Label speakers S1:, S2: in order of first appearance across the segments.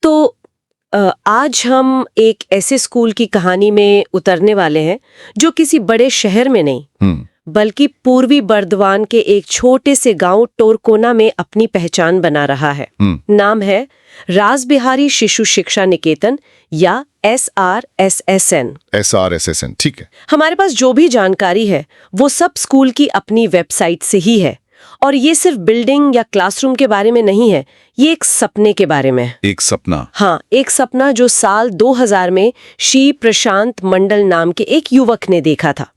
S1: तो आज हम एक ऐसे स्कूल की कहानी में उतरने वाले हैं जो किसी बड़े शहर में नहीं बल्कि पूर्वी बर्दवान के एक छोटे से गांव टोरकोना में अपनी पहचान बना रहा है। नाम है रासबिहारी शिशु शिक्षा निकेतन या SRSSN।
S2: SRSSN, ठीक है।
S1: हमारे पास जो भी जानकारी है वो सब स्कूल की अपनी वेबसाइट से ही है और ये सिर्फ बिल्डिंग या क्लासरूम के बारे में नहीं है, ये एक सपने के बारे में है।
S2: एक सपना?
S1: हाँ, एक सपना जो साल 2000 में श्री प्रशांत मंडल नाम के एक युवक ने देखा था।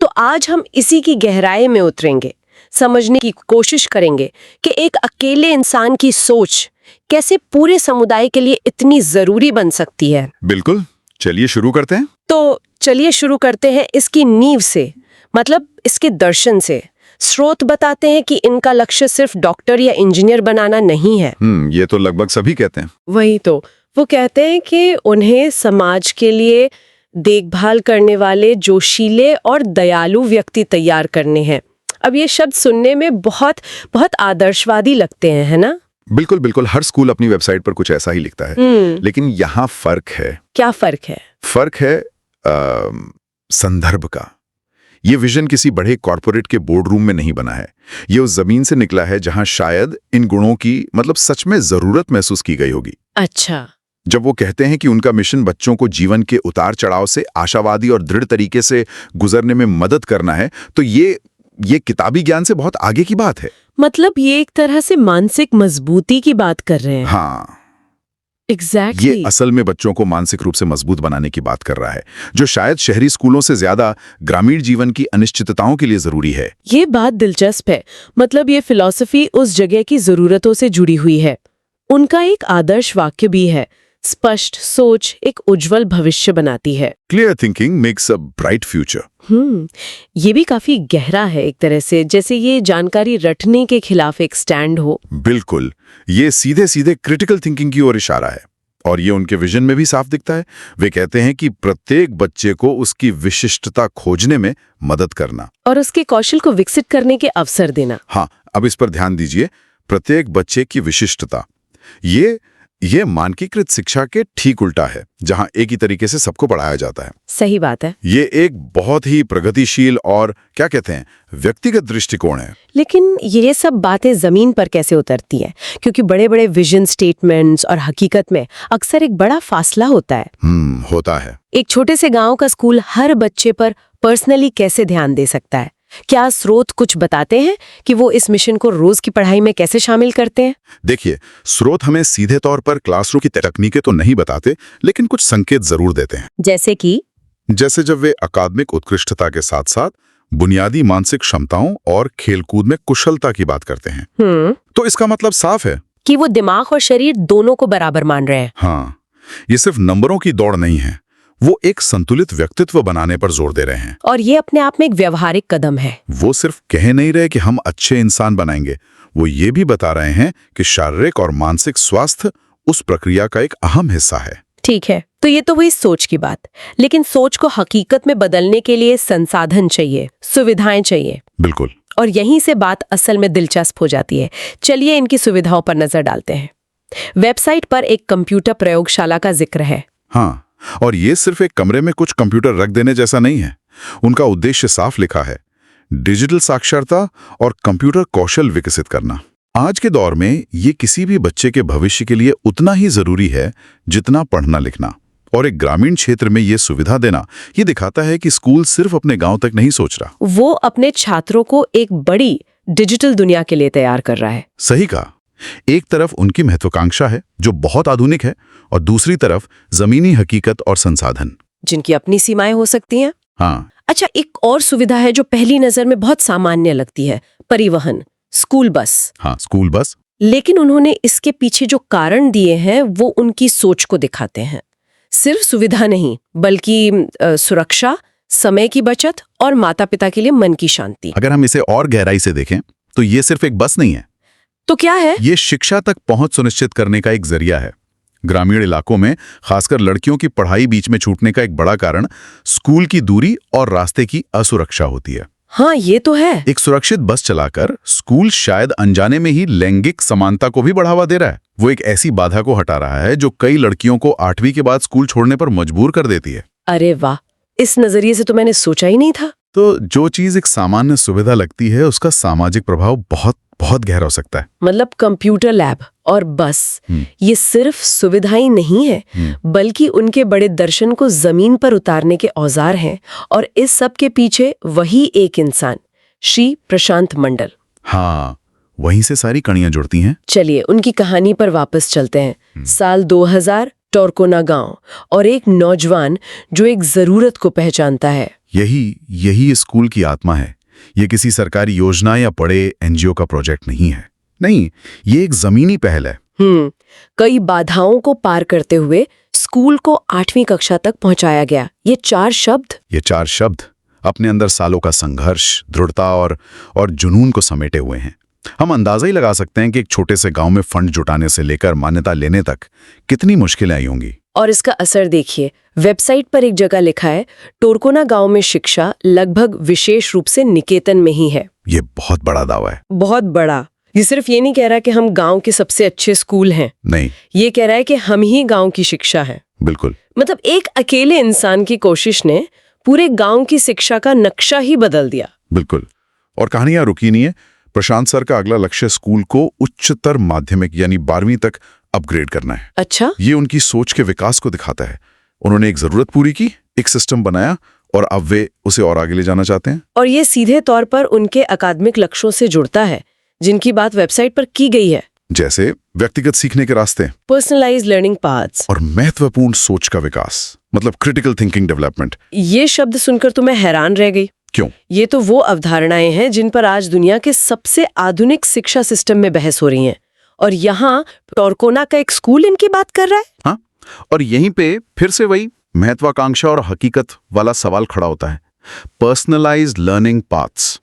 S1: तो आज हम इसी की गहराई में उतरेंगे, समझने की कोशिश करेंगे कि एक अकेले इंसान की सोच कैसे पूरे समुदाय के लिए इतनी जरूरी बन सकती है।
S2: बिल्कुल, चलिए शुरू करते हैं।
S1: तो चलिए शुरू करते हैं इसकी नींव से, मतलब इसके दर्शन से। स्रोत बताते हैं कि इनका लक्ष्य सिर्फ डॉक्टर या इंजीनियर बनाना नहीं है।
S2: ये तो लगभग सभी कहते हैं।
S1: वही तो, वो कहते हैं कि उन्हें समाज के लिए देखभाल करने वाले जोशीले और दयालु व्यक्ति तैयार करने हैं। अब ये शब्द सुनने में बहुत बहुत आदर्शवादी लगते हैं, है ना?
S2: बिल्कुल बिल्कुल, हर स्कूल अपनी वेबसाइट पर कुछ ऐसा ही लिखता है। लेकिन यहाँ फर्क है।
S1: क्या फर्क है?
S2: फर्क है संदर्भ का। ये विजन किसी बड़े कॉर्पोरेट के बोर्ड रूम में नहीं बना है। ये उस जमीन से निकला है जहां शायद इन गुणों की मतलब सच में जरूरत महसूस की गई होगी।
S1: अच्छा।
S2: जब वो कहते हैं कि उनका मिशन बच्चों को जीवन के उतार चढ़ाव से आशावादी और दृढ़ तरीके से गुजरने में मदद करना है, तो ये किताबी ज्ञान से बहुत आगे की बात है।
S1: मतलब ये एक तरह से मानसिक मजबूती की बात कर रहे हैं।
S2: हाँ,
S1: एग्जैक्टली।
S2: ये असल में बच्चों को मानसिक रूप से मजबूत बनाने की बात कर रहा है, जो शायद शहरी स्कूलों से ज्यादा ग्रामीण जीवन की अनिश्चितताओं के लिए जरूरी है।
S1: ये बात दिलचस्प है। मतलब ये फिलॉसफी उस जगह की जरूरतों से जुड़ी हुई है। उनका एक आदर्श वाक्य भी है, स्पष्ट सोच एक उज्जवल भविष्य बनाती है।
S2: Clear thinking makes a bright future.
S1: ये भी काफी गहरा है एक तरह से, जैसे ये जानकारी रटने के खिलाफ एक स्टैंड हो।
S2: बिल्कुल, ये सीधे सीधे क्रिटिकल थिंकिंग की ओर इशारा है और ये उनके विजन में भी साफ दिखता है। वे कहते हैं कि प्रत्येक बच्चे को उसकी विशिष्टता खोजने में मदद करना
S1: और उसके कौशल को विकसित करने के अवसर देना।
S2: हाँ, अब इस पर ध्यान दीजिए, प्रत्येक बच्चे की विशिष्टता। ये मानकीकृत शिक्षा के ठीक उल्टा है, जहां एक ही तरीके से सबको पढ़ाया जाता है।
S1: सही बात है।
S2: ये एक बहुत ही प्रगतिशील और क्या कहते हैं, व्यक्तिगत दृष्टिकोण है।
S1: लेकिन ये सब बातें जमीन पर कैसे उतरती हैं? क्योंकि बड़े बड़े विजन स्टेटमेंट्स और हकीकत में अक्सर एक बड़ा फासला होता है।
S2: होता है।
S1: एक छोटे से गांव का स्कूल हर बच्चे पर पर्सनली कैसे ध्यान दे सकता है? क्या स्रोत कुछ बताते हैं कि वो इस मिशन को रोज की पढ़ाई में कैसे शामिल करते हैं?
S2: देखिए, स्रोत हमें सीधे तौर पर क्लासरूम की तकनीकें तो नहीं बताते, लेकिन कुछ संकेत जरूर देते हैं।
S1: जैसे
S2: जब वे अकादमिक उत्कृष्टता के साथ साथ बुनियादी मानसिक क्षमताओं और खेलकूद में कुशलता की बात करते हैं। तो इसका मतलब साफ है
S1: कि वो दिमाग और शरीर दोनों को बराबर मान रहे हैं।
S2: हाँ, ये सिर्फ नंबरों की दौड़ नहीं है, वो एक संतुलित व्यक्तित्व बनाने पर जोर दे रहे हैं।
S1: और ये अपने आप में एक व्यवहारिक कदम है।
S2: वो सिर्फ कह नहीं रहे कि हम अच्छे इंसान बनाएंगे, वो ये भी बता रहे हैं कि शारीरिक और मानसिक स्वास्थ्य उस प्रक्रिया का एक अहम हिस्सा है।
S1: ठीक है, तो ये तो हुई सोच की बात, लेकिन सोच को हकीकत में बदलने के लिए संसाधन चाहिए, सुविधाएं चाहिए।
S2: बिल्कुल।
S1: और यहीं से बात असल में दिलचस्प हो जाती है। चलिए इनकी सुविधाओं पर नजर डालते हैं। वेबसाइट पर एक कंप्यूटर प्रयोगशाला का जिक्र है।
S2: हाँ, और ये सिर्फ एक कमरे में कुछ कंप्यूटर रख देने जैसा नहीं है। उनका उद्देश्य साफ लिखा है, डिजिटल साक्षरता और कंप्यूटर कौशल विकसित करना। आज के दौर में ये किसी भी बच्चे के भविष्य के लिए उतना ही जरूरी है जितना पढ़ना लिखना। और एक ग्रामीण क्षेत्र में ये सुविधा देना, ये दिखाता है कि स्कूल सिर्फ अपने गांव तक नहीं सोच रहा,
S1: वो अपने छात्रों को एक बड़ी डिजिटल दुनिया के लिए तैयार कर रहा है।
S2: सही कहा। एक तरफ उनकी महत्वाकांक्षा है जो बहुत आधुनिक है, और दूसरी तरफ जमीनी हकीकत और संसाधन
S1: जिनकी अपनी सीमाएं हो सकती हैं।
S2: हाँ।
S1: अच्छा, एक और सुविधा है जो पहली नजर में बहुत सामान्य लगती है, परिवहन, स्कूल बस।
S2: हाँ, स्कूल बस।
S1: लेकिन उन्होंने इसके पीछे जो कारण दिए हैं वो उनकी सोच को दिखाते हैं। सिर्फ सुविधा नहीं, बल्कि सुरक्षा, समय की बचत और माता पिता के लिए मन की शांति।
S2: अगर हम इसे और गहराई से देखें तो ये सिर्फ एक बस नहीं है।
S1: तो क्या है?
S2: ये शिक्षा तक पहुंच सुनिश्चित करने का एक जरिया है। ग्रामीण इलाकों में खासकर लड़कियों की पढ़ाई बीच में छूटने का एक बड़ा कारण स्कूल की दूरी और रास्ते की असुरक्षा होती है।
S1: हाँ, ये तो है।
S2: एक सुरक्षित बस चलाकर स्कूल शायद अनजाने में ही लैंगिक समानता को भी बढ़ावा दे रहा है। वो एक ऐसी बाधा को हटा रहा है जो कई लड़कियों को 8वीं के बाद स्कूल छोड़ने पर मजबूर कर देती है।
S1: अरे वाह, इस नजरिए से तो मैंने सोचा ही नहीं था।
S2: तो जो चीज एक सामान्य सुविधा लगती है उसका सामाजिक प्रभाव बहुत बहुत गहरा हो सकता है।
S1: मतलब कंप्यूटर लैब और बस ये सिर्फ सुविधाएं नहीं है, बल्कि उनके बड़े दर्शन को जमीन पर उतारने के औजार हैं। और इस सब के पीछे वही एक इंसान, श्री प्रशांत मंडल।
S2: हाँ, वहीं से सारी कड़ियां जुड़ती हैं।
S1: चलिए उनकी कहानी पर वापस चलते हैं। साल 2000, टोरकोना गांव और एक नौजवान जो एक जरूरत को पहचानता है।
S2: यही स्कूल की आत्मा है। ये किसी सरकारी योजना या बड़े एनजीओ का प्रोजेक्ट नहीं है। नहीं, ये एक जमीनी पहल है।
S1: कई बाधाओं को पार करते हुए स्कूल को 8वीं कक्षा तक पहुंचाया गया। ये चार शब्द
S2: अपने अंदर सालों का संघर्ष, दृढ़ता और जुनून को समेटे हुए हैं। हम अंदाजा ही लगा सकते हैं कि एक छोटे से गांव में फंड जुटाने से लेकर मान्यता लेने तक कितनी मुश्किलें आई होंगी।
S1: और इसका असर देखिए, वेबसाइट पर एक जगह लिखा है, टोरकोना गांव में शिक्षा लगभग विशेष रूप से निकेतन में ही है।
S2: ये बहुत बड़ा दावा है।
S1: बहुत बड़ा। ये सिर्फ ये नहीं कह रहा कि हम गांव के सबसे अच्छे स्कूल हैं।
S2: नहीं,
S1: ये कह रहा है कि हम ही गांव की शिक्षा है।
S2: बिल्कुल।
S1: मतलब एक अकेले इंसान की कोशिश ने पूरे गांव की शिक्षा का नक्शा ही बदल दिया।
S2: बिल्कुल। और कहानी यहाँ रुकी नहीं है। प्रशांत सर का अगला लक्ष्य स्कूल को उच्चतर माध्यमिक यानी 12वीं तक अपग्रेड करना है।
S1: अच्छा।
S2: ये उनकी सोच के विकास को दिखाता है। उन्होंने एक जरूरत पूरी की, एक सिस्टम बनाया और अब वे उसे और आगे ले जाना चाहते हैं।
S1: और ये सीधे तौर पर उनके अकादमिक लक्ष्यों से जुड़ता है जिनकी बात वेबसाइट पर की गई है,
S2: जैसे व्यक्तिगत सीखने के रास्ते,
S1: पर्सनलाइज्ड लर्निंग पाथ्स
S2: और महत्वपूर्ण सोच का विकास, मतलब क्रिटिकल थिंकिंग डेवलपमेंट।
S1: ये शब्द सुनकर तो मैं हैरान रह गई।
S2: क्यों?
S1: ये तो वो अवधारणाएं हैं जिन पर आज दुनिया के सबसे आधुनिक शिक्षा सिस्टम में बहस हो रही हैं, और यहाँ टोरकोना का एक स्कूल इनकी बात कर रहा है।
S2: हाँ, और यहीं पे फिर से वही महत्वाकांक्षा और हकीकत वाला सवाल खड़ा होता है। पर्सनलाइज्ड लर्निंग पाथ्स,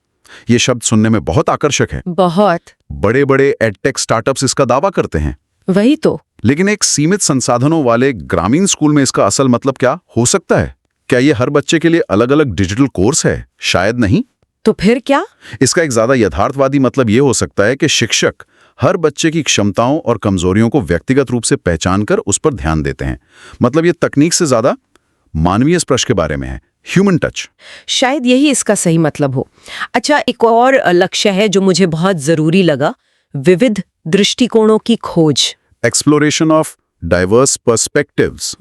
S2: ये शब्द सुनने में बहुत आकर्षक है।
S1: बहुत।
S2: बड़े बड़े एडटेक स्टार्टअप्स इसका दावा करते हैं।
S1: वही तो।
S2: लेकिन एक सीमित संसाधनों वाले ग्रामीण स्कूल में इसका असल मतलब क्या हो सकता है? क्या ये हर बच्चे के लिए अलग अलग डिजिटल कोर्स है? शायद नहीं।
S1: तो फिर क्या?
S2: इसका एक ज्यादा यथार्थवादी मतलब ये हो सकता है कि शिक्षक हर बच्चे की क्षमताओं और कमजोरियों को व्यक्तिगत रूप से पहचान कर उस पर ध्यान देते हैं। मतलब ये तकनीक से ज्यादा मानवीय स्पर्श के बारे में है, ह्यूमन टच।
S1: शायद यही इसका सही मतलब हो। अच्छा, एक और लक्ष्य है जो मुझे बहुत जरूरी लगा, विविध दृष्टिकोणों की खोज,
S2: एक्सप्लोरेशन ऑफ डाइवर्स पर्सपेक्टिव्स।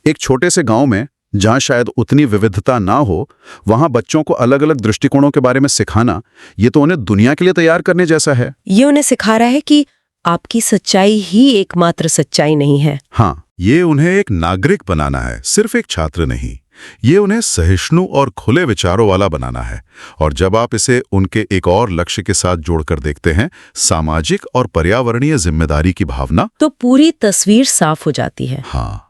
S2: एक छोटे से गांव में जहां शायद उतनी विविधता ना हो, वहां बच्चों को अलग अलग दृष्टिकोणों के बारे में सिखाना, ये तो उन्हें दुनिया के लिए तैयार करने जैसा है।
S1: ये उन्हें सिखा रहा है कि आपकी सच्चाई ही एकमात्र सच्चाई नहीं है।
S2: हाँ, ये उन्हें एक नागरिक बनाना है, सिर्फ एक छात्र नहीं। ये उन्हें सहिष्णु और खुले विचारों वाला बनाना है। और जब आप इसे उनके एक और लक्ष्य के साथ जोड़कर देखते हैं, सामाजिक और पर्यावरणीय जिम्मेदारी की भावना,
S1: तो पूरी तस्वीर साफ हो जाती है।
S2: हाँ,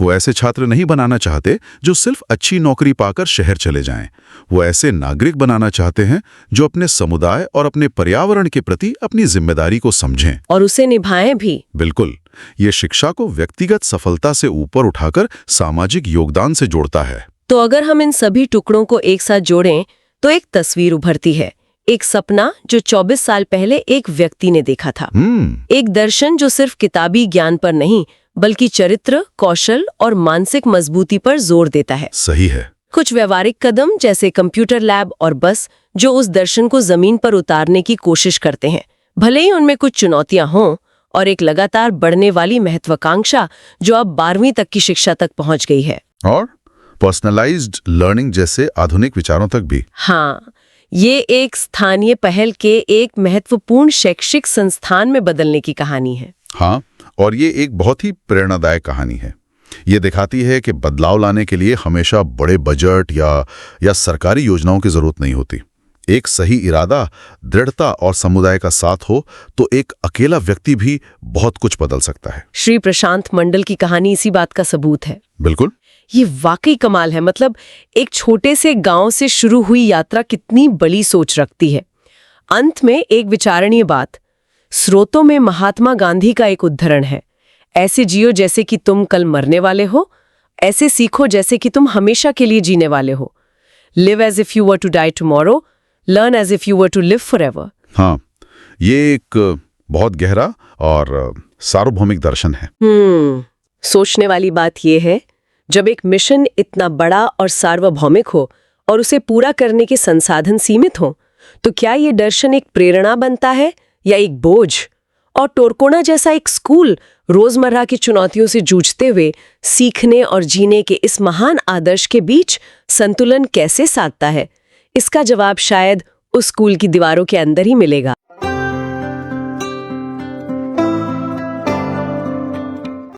S2: वो ऐसे छात्र नहीं बनाना चाहते जो सिर्फ अच्छी नौकरी पाकर शहर चले जाएं। वो ऐसे नागरिक बनाना चाहते हैं जो अपने समुदाय और अपने पर्यावरण के प्रति अपनी जिम्मेदारी को समझें
S1: और उसे निभाएं भी।
S2: बिल्कुल। ये शिक्षा को व्यक्तिगत सफलता से ऊपर उठाकर सामाजिक योगदान से जोड़ता है।
S1: तो अगर हम इन सभी टुकड़ों को एक साथ जोड़ें तो एक तस्वीर उभरती है, एक सपना जो 24 साल पहले एक व्यक्ति ने देखा था। एक दर्शन जो सिर्फ किताबी ज्ञान पर नहीं बल्कि चरित्र, कौशल और मानसिक मजबूती पर जोर देता है।
S2: सही है।
S1: कुछ व्यवहारिक कदम जैसे कंप्यूटर लैब और बस जो उस दर्शन को जमीन पर उतारने की कोशिश करते हैं, भले ही उनमें कुछ चुनौतियां हों, और एक लगातार बढ़ने वाली महत्वाकांक्षा जो अब 12वीं तक की शिक्षा तक पहुंच गई है।
S2: और पर्सनलाइज्ड लर्निंग जैसे आधुनिक विचारों तक भी।
S1: हाँ, ये एक स्थानीय पहल के एक महत्वपूर्ण शैक्षिक संस्थान में बदलने की कहानी है।
S2: हाँ, और ये एक बहुत ही प्रेरणादायक कहानी है। ये दिखाती है कि बदलाव लाने के लिए हमेशा बड़े बजट या सरकारी योजनाओं की जरूरत नहीं होती। एक सही इरादा, दृढ़ता और समुदाय का साथ हो तो एक अकेला व्यक्ति भी बहुत कुछ बदल सकता है।
S1: श्री प्रशांत मंडल की कहानी इसी बात का सबूत है।
S2: बिल्कुल।
S1: ये वाकई कमाल है। मतलब एक छोटे से गांव से शुरू हुई यात्रा कितनी बड़ी सोच रखती है। अंत में एक विचारणीय बात, स्रोतों में महात्मा गांधी का एक उद्धरण है, ऐसे जियो जैसे कि तुम कल मरने वाले हो, ऐसे सीखो जैसे कि तुम हमेशा के लिए जीने वाले हो। Live as if you were to die tomorrow, learn as if you were to live forever.
S2: हाँ, ये एक बहुत गहरा और सार्वभौमिक दर्शन है।
S1: सोचने वाली बात यह है, जब एक मिशन इतना बड़ा और सार्वभौमिक हो और उसे पूरा करने के संसाधन सीमित हों, तो क्या ये दर्शन एक प्रेरणा बनता है या एक बोझ? और टोरकोना जैसा एक स्कूल रोजमर्रा की चुनौतियों से जूझते हुए सीखने और जीने के इस महान आदर्श के बीच संतुलन कैसे साधता है? इसका जवाब शायद उस स्कूल की दीवारों के अंदर ही मिलेगा।